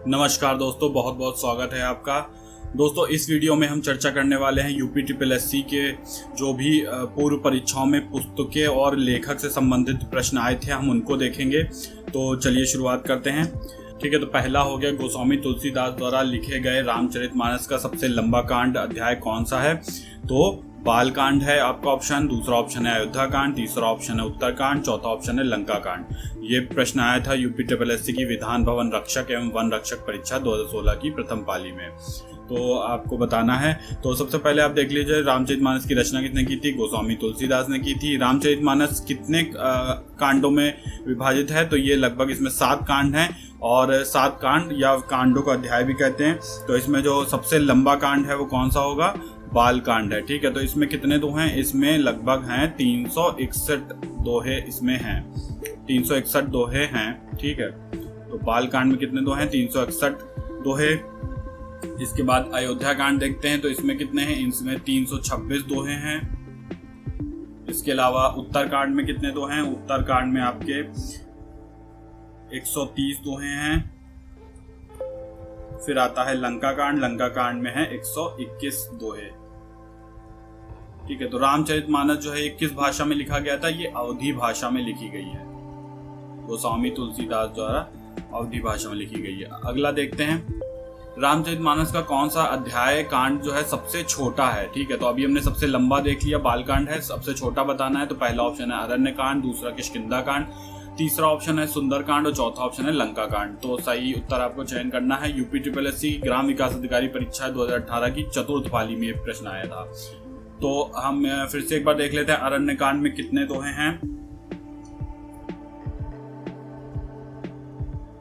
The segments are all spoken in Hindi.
नमस्कार दोस्तों, बहुत बहुत स्वागत है आपका। दोस्तों, इस वीडियो में हम चर्चा करने वाले हैं यूपी ट्रिपल एससी के जो भी पूर्व परीक्षाओं में पुस्तकें और लेखक से संबंधित प्रश्न आए थे, हम उनको देखेंगे। तो चलिए शुरुआत करते हैं। ठीक है, तो पहला हो गया, गोस्वामी तुलसीदास द्वारा लिखे गए रामचरितमानस का सबसे लंबा कांड अध्याय कौन सा है? तो बाल कांड है आपका ऑप्शन, दूसरा ऑप्शन है अयोध्या कांड, तीसरा ऑप्शन है उत्तर कांड, चौथा ऑप्शन है लंका कांड। ये प्रश्न आया था यूपी ट्रिपल एससी की विधान भवन रक्षक एवं वन रक्षक परीक्षा 2016 की प्रथम पाली में। तो आपको बताना है। तो सबसे पहले आप देख लीजिए, रामचरितमानस की रचना किसने की थी? गोस्वामी तुलसीदास ने की थी। रामचरितमानस कितने कांडों में विभाजित है? तो ये लगभग इसमें 7 कांड हैं, और 7 कांड या कांडों का अध्याय भी कहते हैं। तो इसमें जो सबसे लंबा कांड है वो कौन सा होगा? बाल कांड है। ठीक है, तो इसमें कितने दोहे हैं? इसमें लगभग हैं 361 दोहे इसमें हैं, 361 दोहे हैं। ठीक है, तो बाल कांड में कितने दोहे हैं? 361 दोहे। इसके बाद अयोध्या कांड देखते हैं, तो इसमें कितने हैं? इसमें 326 दोहे हैं। इसके अलावा उत्तर कांड में कितने दोहे हैं? उत्तर कांड में आपके 130 दोहे हैं। फिर आता है लंका कांड, लंका कांड में है 121 दोहे। ठीक है, तो रामचरितमानस जो है ये किस भाषा में लिखा गया था? ये अवधी भाषा में लिखी गई है, गोस्वामी तुलसीदास द्वारा अवधी भाषा में लिखी गई है। अगला देखते हैं, रामचरितमानस का कौन सा अध्याय कांड जो है सबसे छोटा है? ठीक है, तो अभी हमने सबसे लंबा देख लिया, बाल कांड है। सबसे छोटा बताना है, तो पहला ऑप्शन है अरण्य कांड, दूसरा किष्किंधा कांड, तीसरा ऑप्शन है सुंदर कांड और चौथा ऑप्शन है लंका कांड। तो सही उत्तर आपको चयन करना है। यूपी ट्रिपल एससी ग्राम विकास अधिकारी परीक्षा 2018 की चतुर्थ पाली में एक प्रश्न आया था। तो हम फिर से एक बार देख लेते हैं, अरण्य कांड में कितने दोहे हैं?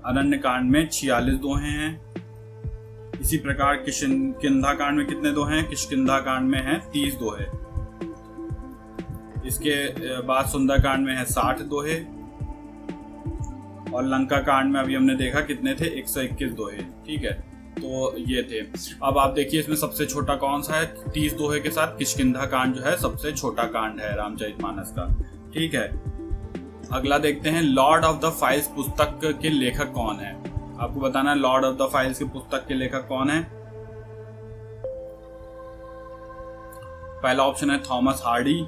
अरण्य कांड में 46 दोहे हैं। इसी प्रकार किष्किंधा कांड में कितने दोहे हैं? किष्किंधा कांड में है 30 दोहे। इसके बाद सुंदर कांड में है 60 दोहे, और लंका कांड में अभी हमने देखा कितने थे? 121 दोहे। ठीक है, तो ये थे। अब आप देखिए इसमें सबसे छोटा कौन सा है? 30 दोहे के साथ किष्किंधा कांड जो है सबसे छोटा कांड है रामचरितमानस का। ठीक है, अगला देखते हैं, लॉर्ड ऑफ द फाइल्स पुस्तक के लेखक कौन है? आपको बताना है लॉर्ड ऑफ द फाइल्स की पुस्तक के लेखक कौन है। पहला ऑप्शन है थॉमस हार्डी,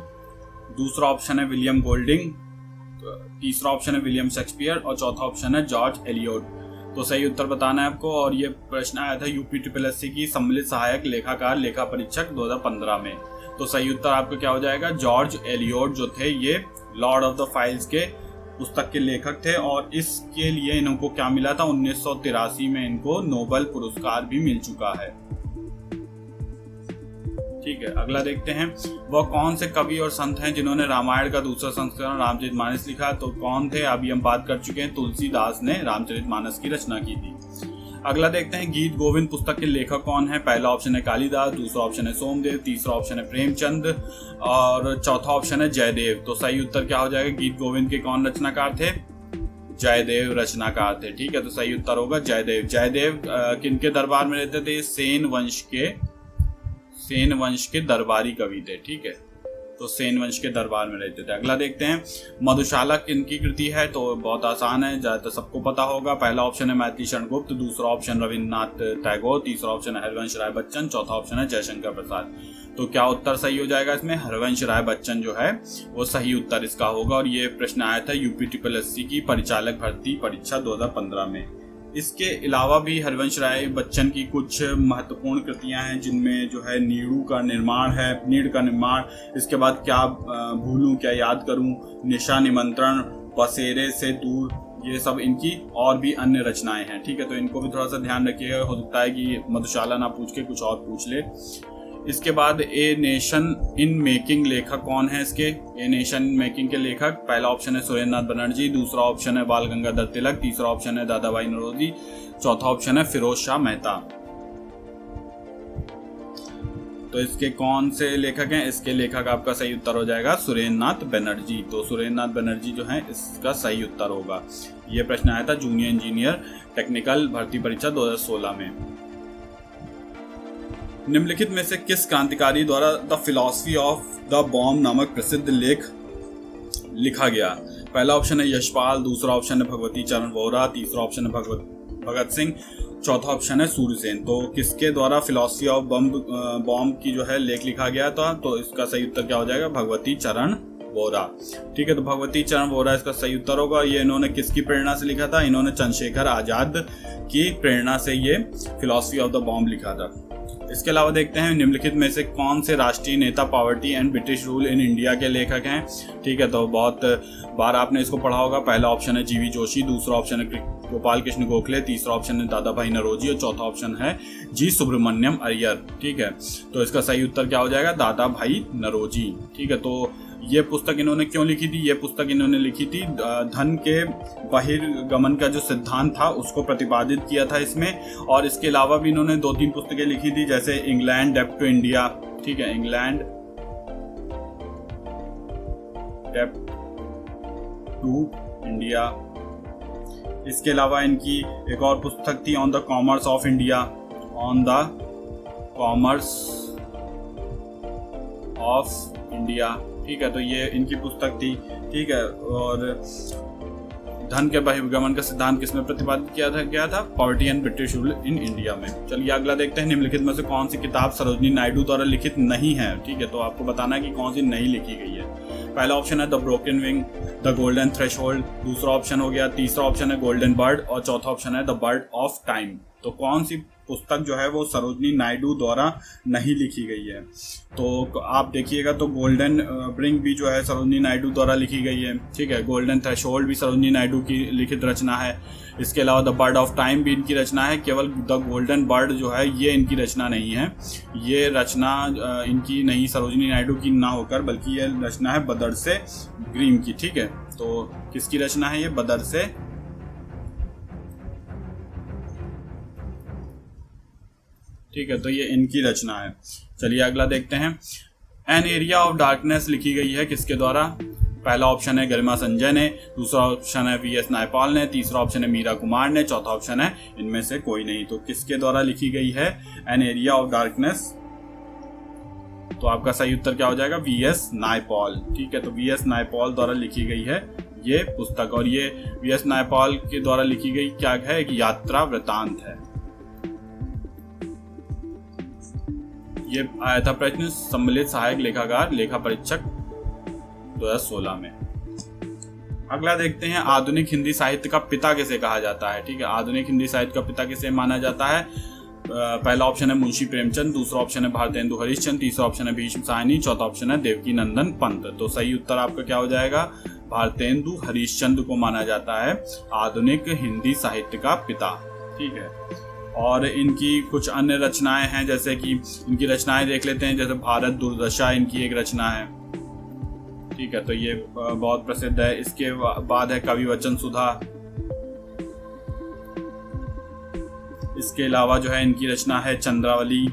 दूसरा ऑप्शन है विलियम गोल्डिंग, तीसरा ऑप्शन है विलियम शेक्सपियर और चौथा ऑप्शन है जॉर्ज एलियोट। तो सही उत्तर बताना है आपको। और ये प्रश्न आया था यूपी ट्रिपल एससी की सम्मिलित सहायक लेखाकार लेखा परीक्षक 2015 में। तो सही उत्तर आपको क्या हो जाएगा? जॉर्ज एलियोट जो थे ये लॉर्ड ऑफ द फाइल्स के पुस्तक के लेखक थे, और इसके लिए इनको क्या मिला था? 1983 में इनको नोबेल पुरस्कार भी मिल चुका है। ठीक है, अगला देखते हैं, वह कौन से कवि और संत हैं जिन्होंने रामायण का दूसरा संस्करण रामचरितमानस लिखा? तो कौन थे? अभी हम बात कर चुके हैं, तुलसीदास ने रामचरितमानस की रचना की थी। अगला देखते हैं, गीत गोविंद पुस्तक के लेखक कौन है? पहला ऑप्शन है कालिदास, दूसरा ऑप्शन है सोमदेव, तीसरा ऑप्शन है प्रेमचंद और चौथा ऑप्शन है जयदेव। तो सही उत्तर क्या हो जाएगा? गीत गोविंद के कौन रचनाकार थे? जयदेव रचनाकार थे। ठीक है, तो सही उत्तर होगा जयदेव। जयदेव किनके दरबार में रहते थे? सेन वंश के दरबारी कवि थे। ठीक है, तो सेन वंश के दरबार में रहते थे। अगला देखते हैं, मधुशाला किनकी कृति है? तो बहुत आसान है, ज्यादातर सबको पता होगा। पहला ऑप्शन है मैथिली शरण गुप्त, दूसरा ऑप्शन रविन्द्रनाथ टैगोर, तीसरा ऑप्शन है हरिवंश राय बच्चन, चौथा ऑप्शन है जयशंकर प्रसाद। तो क्या उत्तर सही हो जाएगा इसमें? हरिवंश राय बच्चन जो है वो सही उत्तर इसका होगा। और ये प्रश्न आया था यूपी ट्रिपल एससी की परिचालक भर्ती परीक्षा 2015 में। इसके अलावा भी हरिवंश राय बच्चन की कुछ महत्वपूर्ण कृतियां हैं, जिनमें जो है नीड़ का निर्माण, इसके बाद क्या भूलूं क्या याद करूं, निशा निमंत्रण, बसेरे से दूर, ये सब इनकी और भी अन्य रचनाएं हैं। ठीक है, तो इनको भी थोड़ा सा ध्यान रखिएगा, हो सकता है कि मधुशाला ना पूछ के कुछ और पूछ ले। इसके बाद ए नेशन इन मेकिंग लेखक कौन है? इसके ए नेशन इन मेकिंग के लेखक, पहला ऑप्शन है सुरेंद्रनाथ बनर्जी, दूसरा ऑप्शन है बाल गंगाधर तिलक, तीसरा ऑप्शन है दादा भाई नौरोजी, चौथा ऑप्शन है फिरोज शाह मेहता। तो इसके कौन से लेखक हैं? इसके लेखक आपका सही उत्तर हो जाएगा सुरेंद्रनाथ बनर्जी। तो सुरेंद्रनाथ बनर्जी जो है इसका सही उत्तर होगा। यह प्रश्न आया था जूनियर इंजीनियर टेक्निकल भर्ती परीक्षा 2016 में। निम्नलिखित में से किस क्रांतिकारी द्वारा the philosophy of the bomb नामक प्रसिद्ध लेख लिखा गया? पहला ऑप्शन है यशपाल, दूसरा ऑप्शन है भगवती चरण वोहरा, तीसरा ऑप्शन है भगत सिंह, चौथा ऑप्शन है सूर्यसेन। तो किसके द्वारा फिलॉसफी ऑफ बॉम्ब की जो है लेख लिखा गया था, तो इसका सही उत्तर क्या हो जाएगा, भगवती चरण वोरा। ठीक है, तो भगवती चरण वोरा इसका सही उत्तर होगा। ये इन्होंने किसकी प्रेरणा से लिखा था, इन्होंने चंद्रशेखर आजाद की प्रेरणा से ये फिलॉसफी ऑफ द बॉम्ब लिखा था। इसके अलावा देखते हैं निम्नलिखित में से कौन से राष्ट्रीय नेता poverty and British rule in India के लेखक हैं। ठीक है, तो बहुत बार आपने इसको पढ़ा होगा। पहला ऑप्शन है जीवी जोशी, दूसरा ऑप्शन है गोपाल कृष्ण गोखले, तीसरा ऑप्शन है दादा भाई नौरोजी और चौथा ऑप्शन है जी सुब्रमण्यम अय्यर। ठीक है, तो इसका सही उत्तर क्या हो जाएगा, दादा भाई नौरोजी। ठीक है, तो ये पुस्तक इन्होंने क्यों लिखी थी, ये पुस्तक इन्होंने लिखी थी धन के बहिर्गमन का जो सिद्धांत था उसको प्रतिपादित किया था इसमें। और इसके अलावा भी इन्होंने 2-3 पुस्तकें लिखी थी, जैसे इंग्लैंड डेप्ट टू इंडिया। ठीक है, इंग्लैंड डेप्ट टू इंडिया। इसके अलावा इनकी एक और पुस्तक थी on the commerce of India, on the commerce of India. ठीक है, तो ये इनकी पुस्तक थी। ठीक है, और धन के बहिर्गमन का सिद्धांत किसमें प्रतिपादित किया था, poverty and British rule in India में। चलिए अगला देखते हैं, निम्नलिखित में से कौन सी किताब सरोजिनी नायडू द्वारा लिखित नहीं है। ठीक है, तो आपको बताना है कि कौन सी नहीं लिखी गई है। पहला ऑप्शन है the broken wing, the golden threshold, दूसरा ऑप्शन हो गया, तीसरा ऑप्शन है गोल्डन बर्ड और चौथा ऑप्शन है द बर्ड ऑफ टाइम। तो कौन सी पुस्तक जो है वो सरोजिनी नायडू द्वारा नहीं लिखी गई है। तो आप देखिएगा तो गोल्डन ब्रिंग भी जो है सरोजिनी नायडू द्वारा लिखी गई है। ठीक है, गोल्डन थ्रेशोल्ड भी सरोजिनी नायडू की लिखित रचना है। इसके अलावा द बर्ड ऑफ टाइम भी इनकी रचना है। केवल द गोल्डन बर्ड जो है ये इनकी रचना नहीं है। ये रचना इनकी नहीं सरोजिनी नायडू की ना होकर, बल्कि ये रचना है बदर से ग्रीम की। ठीक है, तो किसकी रचना है ये, बदर से। ठीक है, तो ये इनकी रचना है। चलिए अगला देखते हैं, एन एरिया ऑफ डार्कनेस लिखी गई है किसके द्वारा। पहला ऑप्शन है गरिमा संजय ने, दूसरा ऑप्शन है वी एस नायपाल ने, तीसरा ऑप्शन है मीरा कुमार ने, चौथा ऑप्शन है इनमें से कोई नहीं। तो किसके द्वारा लिखी गई है एन एरिया ऑफ डार्कनेस, तो आपका सही उत्तर क्या हो जाएगा, वी एस नायपाल। ठीक है, तो वी एस नायपाल द्वारा लिखी गई है ये पुस्तक। और ये वी एस नायपाल के द्वारा लिखी गई क्या है, एक यात्रा वृतांत है। ये आया था प्रश्न सम्मिलित सहायक लेखाकार लेखा परीक्षक 2016 में। अगला देखते हैं, आधुनिक हिंदी साहित्य का पिता किसे कहा जाता है। ठीक है, आधुनिक हिंदी साहित्य का पिता किसे माना जाता है। पहला ऑप्शन है मुंशी प्रेमचंद, दूसरा ऑप्शन है भारतेंदु हरिश्चंद्र, तीसरा ऑप्शन है भीष्म साहनी, चौथा ऑप्शन है देवकी नंदन पंत। तो सही उत्तर आपका क्या हो जाएगा, भारतेंदु हरिश्चंद्र को माना जाता है आधुनिक हिंदी साहित्य का पिता। ठीक है, और इनकी कुछ अन्य रचनाएं हैं, जैसे कि इनकी रचनाएं देख लेते हैं, जैसे भारत दुर्दशा इनकी एक रचना है। ठीक है, तो ये बहुत प्रसिद्ध है। इसके बाद है कवि वचन सुधा। इसके अलावा जो है इनकी रचना है चंद्रावली।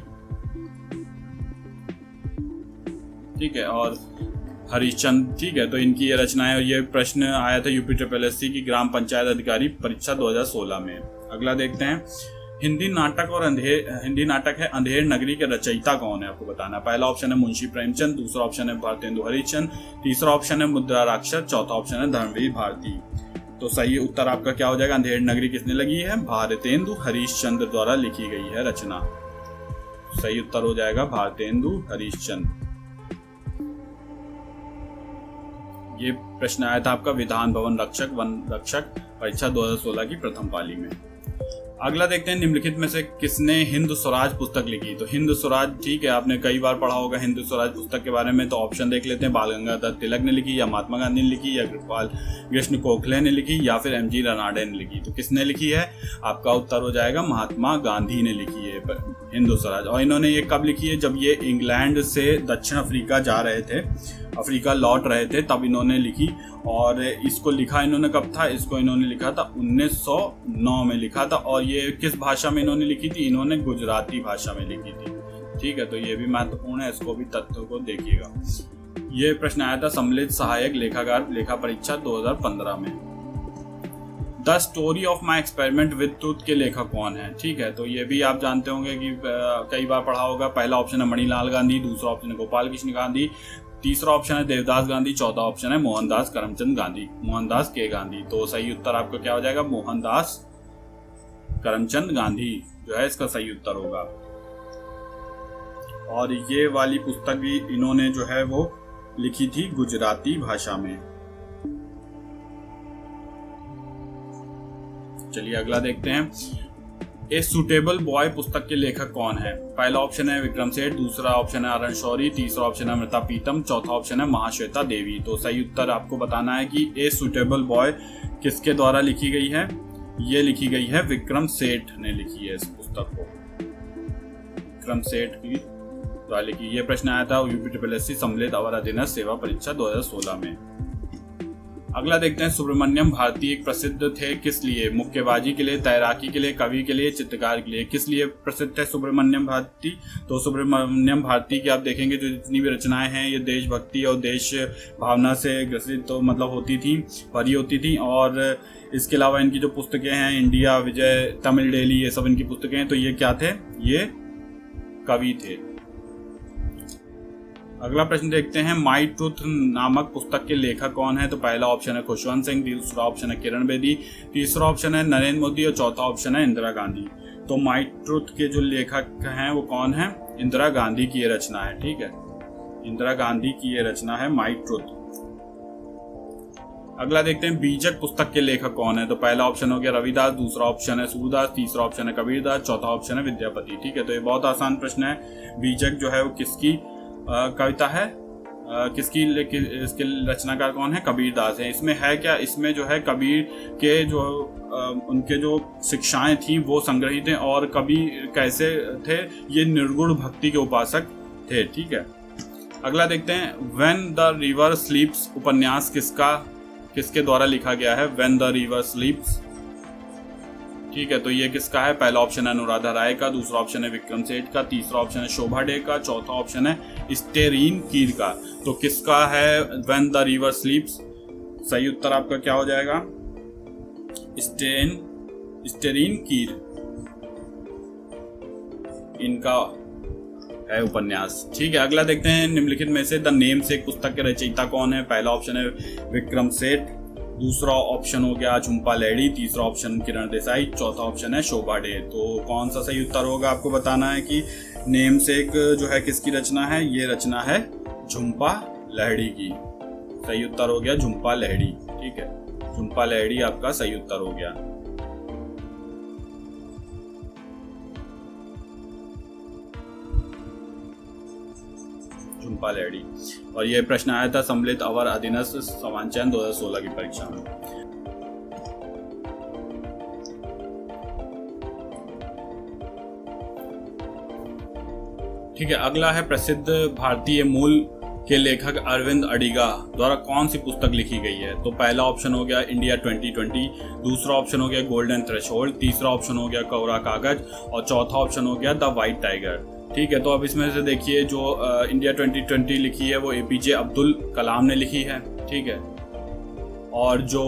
ठीक है, और हरिश्चंद्र। ठीक है, तो इनकी ये रचनाएं, और ये प्रश्न आया था UPSSC की ग्राम पंचायत अधिकारी परीक्षा 2016 में। अगला देखते हैं, हिंदी नाटक है अंधेर नगरी के रचयिता कौन है, आपको बताना। पहला ऑप्शन है मुंशी प्रेमचंद, दूसरा ऑप्शन है भारतेंदु हरिश्चंद्र, तीसरा ऑप्शन है मुद्रा राक्षस, चौथा ऑप्शन है धर्मवीर भारती। तो सही उत्तर आपका क्या हो जाएगा, अंधेर नगरी किसने लगी है, भारतेंदु हरिश्चंद्र द्वारा लिखी गई है रचना। सही उत्तर हो जाएगा भारतेंदु हरिश्चंद्र। ये प्रश्न आया था आपका विधान भवन रक्षक वन रक्षक परीक्षा 2016 की प्रथम पाली में। अगला देखते हैं, निम्नलिखित में से किसने हिंद स्वराज पुस्तक लिखी। तो हिंद स्वराज, ठीक है, आपने कई बार पढ़ा होगा हिंद स्वराज पुस्तक के बारे में। तो ऑप्शन देख लेते हैं, बाल गंगाधर तिलक ने लिखी, या महात्मा गांधी ने लिखी, या गोपाल कृष्ण गोखले ने लिखी, या फिर MG रनाडे ने लिखी। तो किसने लिखी है, आपका उत्तर हो जाएगा महात्मा गांधी ने लिखी है हिंद स्वराज। और इन्होंने ये कब लिखी है, जब ये इंग्लैंड से दक्षिण अफ्रीका जा रहे थे, अफ्रीका लौट रहे थे, तब इन्होंने लिखी। और इसको लिखा इन्होंने कब था, इसको इन्होंने लिखा था 1909 में लिखा था। और ये किस भाषा में इन्होंने लिखी थी, इन्होंने गुजराती भाषा में लिखी थी। ठीक है, तो ये भी महत्वपूर्ण है, इसको भी तथ्यों को देखिएगा। ये प्रश्न आया था सम्मिलित सहायक लेखाकार लेखा परीक्षा 2015 में। The story of my experiment with truth के लेखक कौन है। ठीक है, तो ये भी आप जानते होंगे कि कई बार पढ़ा होगा। पहला ऑप्शन है मणिलाल गांधी, दूसरा ऑप्शन है गोपाल कृष्ण गांधी, तीसरा ऑप्शन है देवदास गांधी, चौथा ऑप्शन है मोहनदास करमचंद गांधी, मोहनदास के गांधी। तो सही उत्तर आपका क्या हो जाएगा, मोहनदास करमचंद गांधी जो है इसका सही उत्तर होगा। और ये वाली पुस्तक भी इन्होंने जो है वो लिखी थी गुजराती भाषा में। चलिए अगला देखते हैं। ए सुटेबल बॉय पुस्तक के लेखक कौन है? पहला ऑप्शन है विक्रम सेठ, दूसरा ऑप्शन है आरण शौरी, तीसरा ऑप्शन है अमृता प्रीतम, चौथा ऑप्शन है महाश्वेता देवी। तो सही उत्तर आपको बताना है कि ए सुटेबल बॉय किसके द्वारा लिखी गई है। ये लिखी गई है विक्रम सेठ ने लिखी है इस पुस्तक को, विक्रम सेठ की द्वारा लिखी। ये प्रश्न आया था यूपीट्रिपलएससी सम्मिलित अवर अधीनस्थ सेवा परीक्षा 2016 में। अगला देखते हैं। सुब्रमण्यम भारती एक प्रसिद्ध थे किस लिए? मुक्केबाजी के लिए, तैराकी के लिए, कवि के लिए, चित्रकार के लिए। किस लिए प्रसिद्ध है सुब्रमण्यम भारती? तो सुब्रमण्यम भारती की आप देखेंगे जो जितनी भी रचनाएं हैं ये देशभक्ति और देश भावना से ग्रसित तो मतलब होती थी, भरी होती थी। और इसके अलावा इनकी जो पुस्तकें हैं इंडिया विजय, तमिल डेली, ये सब इनकी पुस्तकें हैं। तो ये क्या थे? ये कवि थे। अगला प्रश्न देखते हैं। माई ट्रूथ नामक पुस्तक के लेखक कौन है? तो पहला ऑप्शन है खुशवंत सिंह, दूसरा ऑप्शन है किरण बेदी, तीसरा ऑप्शन है नरेंद्र मोदी और चौथा ऑप्शन है इंदिरा गांधी। तो माई ट्रूथ के जो लेखक हैं वो कौन है? इंदिरा गांधी की ये रचना है। ठीक है, इंदिरा गांधी की ये रचना है माई ट्रूथ। अगला देखते हैं। बीजक पुस्तक के लेखक कौन है? तो पहला ऑप्शन हो गया रविदास, दूसरा ऑप्शन है सूरदास, तीसरा ऑप्शन है कबीरदास, चौथा ऑप्शन है विद्यापति। ठीक है, तो ये बहुत आसान प्रश्न है। बीजक जो है वो किसकी कविता है, किसकी इसके रचनाकार कौन है? कबीरदास है। इसमें है क्या? इसमें जो है कबीर के जो उनके जो शिक्षाएं थी वो संग्रहित हैं। और कबीर कैसे थे? ये निर्गुण भक्ति के उपासक थे। ठीक है, अगला देखते हैं। व्हेन द रिवर स्लीप्स उपन्यास किसके द्वारा लिखा गया है? When the river स्लीप्स। ठीक है, तो ये किसका है? पहला ऑप्शन है अनुराधा राय का, दूसरा ऑप्शन है विक्रम सेठ का, तीसरा ऑप्शन है शोभा डे का, चौथा ऑप्शन है स्टेरीन कीर का। तो किसका है व्हेन द रिवर स्लीप्स? सही उत्तर आपका क्या हो जाएगा? स्टेरीन कीर इनका है उपन्यास। ठीक है, अगला देखते हैं। निम्नलिखित में से द नेम्स एक पुस्तक के रचयिता कौन है? पहला ऑप्शन है विक्रम सेठ, दूसरा ऑप्शन हो गया झुम्पा लाहिड़ी, तीसरा ऑप्शन किरण देसाई, चौथा ऑप्शन है शोभा डे। तो कौन सा सही उत्तर होगा आपको बताना है कि नेम से एक जो है किसकी रचना है? ये रचना है झुम्पा लाहिड़ी की। सही उत्तर हो गया झुम्पा लाहिड़ी। ठीक है, झुम्पा लाहिड़ी आपका सही उत्तर हो गया। झुम्पा लाहिड़ी। और यह प्रश्न आया था सम्मिलित अवर अधीनस्थ समान चयन 2016 की परीक्षा में। ठीक है, अगला है। प्रसिद्ध भारतीय मूल के लेखक अरविंद अडिगा द्वारा कौन सी पुस्तक लिखी गई है? तो पहला ऑप्शन हो गया इंडिया 2020, दूसरा ऑप्शन हो गया गोल्डन थ्रेशोल्ड, तीसरा ऑप्शन हो गया कोरा कागज और चौथा ऑप्शन हो गया द व्हाइट टाइगर। ठीक है, तो अब इसमें से देखिए जो इंडिया 2020 लिखी है वो एपीजे अब्दुल कलाम ने लिखी है। ठीक है, और जो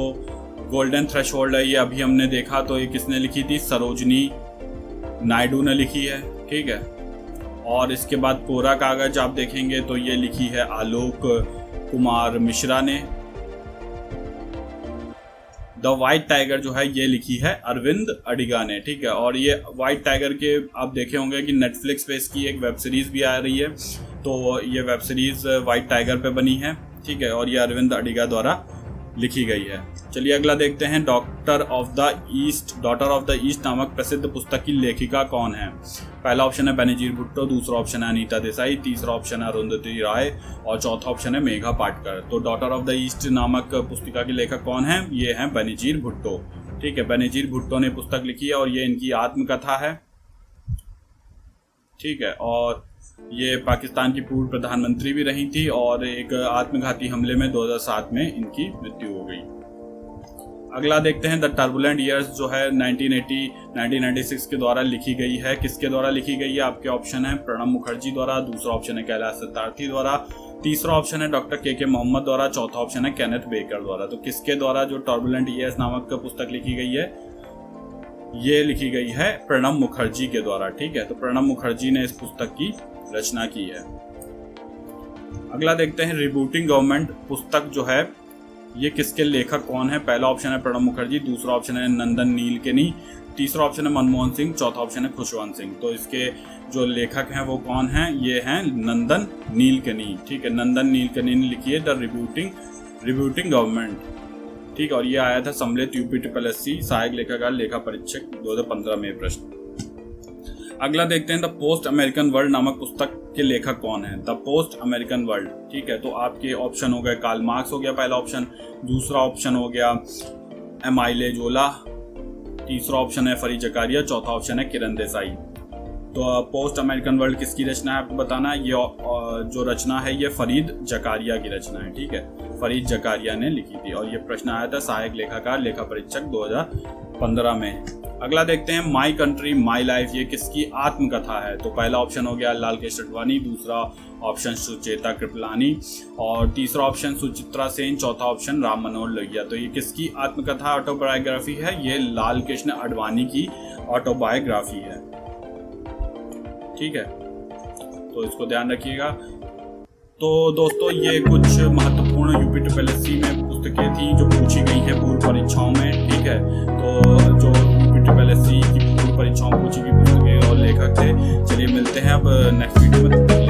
गोल्डन थ्रेशोल्ड है ये अभी हमने देखा, तो ये किसने लिखी थी? सरोजनी नायडू ने लिखी है। ठीक है, और इसके बाद कोरा कागज आप देखेंगे तो ये लिखी है आलोक कुमार मिश्रा ने। द व्हाइट टाइगर जो है ये लिखी है अरविंद अडिगा ने। ठीक है, और ये व्हाइट टाइगर के आप देखे होंगे कि नेटफ्लिक्स पे इसकी एक वेब सीरीज भी आ रही है। तो ये वेब सीरीज व्हाइट टाइगर पे बनी है। ठीक है, और ये अरविंद अडिगा द्वारा लिखी गई है। चलिए अगला देखते हैं। डॉटर ऑफ द ईस्ट नामक प्रसिद्ध पुस्तक की लेखिका कौन है? पहला ऑप्शन है बेनजीर भुट्टो, दूसरा ऑप्शन है अनीता देसाई, तीसरा ऑप्शन है अरुंधति राय और चौथा ऑप्शन है मेघा पाटकर। तो डॉटर ऑफ द ईस्ट नामक पुस्तिका के लेखक कौन है? ये हैं बेनजीर भुट्टो। ठीक है, बेनजीर भुट्टो ने पुस्तक लिखी है और ये इनकी आत्मकथा है। ठीक है, और ये पाकिस्तान की पूर्व प्रधानमंत्री भी रही थी और एक आत्मघाती हमले में 2007 में इनकी मृत्यु हो गई। अगला देखते हैं। द टर्बुलेंट ईयर्स जो है 1996 के द्वारा लिखी गई है। किसके द्वारा लिखी गई है? आपके ऑप्शन है प्रणब मुखर्जी द्वारा, दूसरा ऑप्शन है कैलाश सत्यार्थी द्वारा, तीसरा ऑप्शन है डॉक्टर के मोहम्मद द्वारा, चौथा ऑप्शन है केनेथ बेकर द्वारा। तो किसके द्वारा जो टर्बुलेंट ईयर्स नामक पुस्तक लिखी गई है? ये लिखी गई है प्रणब मुखर्जी के द्वारा। ठीक है, तो प्रणब मुखर्जी ने इस पुस्तक की रचना की है। अगला देखते हैं। रिबूटिंग गवर्नमेंट पुस्तक जो है ये किसके लेखक कौन है? पहला ऑप्शन है प्रणब मुखर्जी, दूसरा ऑप्शन है नंदन नीलकेनी, तीसरा ऑप्शन है मनमोहन सिंह, चौथा ऑप्शन है खुशवंत सिंह। तो इसके जो लेखक हैं वो कौन हैं? ये हैं नंदन नीलकनी। ठीक है, नंदन नीलकनी ने लिखी है द रिब्यूटिंग गवर्नमेंट। ठीक है, और ये आया था सम्मिलित UPSSC सहायक लेखाकार लेखा परीक्षक 2015 में प्रश्न। अगला देखते हैं द पोस्ट अमेरिकन वर्ल्ड नामक पुस्तक के लेखक कौन है? The post American world. ठीक है, तो आपके ऑप्शन हो गए कार्ल मार्क्स हो गया पहला ऑप्शन, दूसरा ऑप्शन हो गया एमाइले जोला, तीसरा ऑप्शन है फरीद जकारिया, चौथा ऑप्शन है किरण देसाई। तो पोस्ट अमेरिकन वर्ल्ड किसकी रचना है आपको बताना है। ये जो रचना है ये फरीद जकारिया की रचना है। ठीक है, फरीद जकारिया ने लिखी थी और ये प्रश्न आया था सहायक लेखाकार लेखा परीक्षक 2015 में। अगला देखते हैं माई कंट्री माई लाइफ, ये किसकी आत्मकथा है? तो पहला ऑप्शन हो गया लाल कृष्ण अडवाणी, दूसरा ऑप्शन सुचेता कृपलानी और तीसरा ऑप्शन सुचित्रा सेन, चौथा ऑप्शन राम मनोहर लोहिया। तो ये किसकी आत्मकथा ऑटोबायोग्राफी है? ये लाल कृष्ण अडवाणी की ऑटोबायोग्राफी है। ठीक है, तो इसको ध्यान रखिएगा। तो दोस्तों ये कुछ महत्वपूर्ण UPSSC में पुस्तकें थी जो पूछी गई है पूर्व परीक्षाओं में। ठीक है, तो जो UPSSC की पूर्व परीक्षाओं में पूछी गई पुस्तकें और लेखक थे। चलिए मिलते हैं अब नेक्स्ट वीडियो में।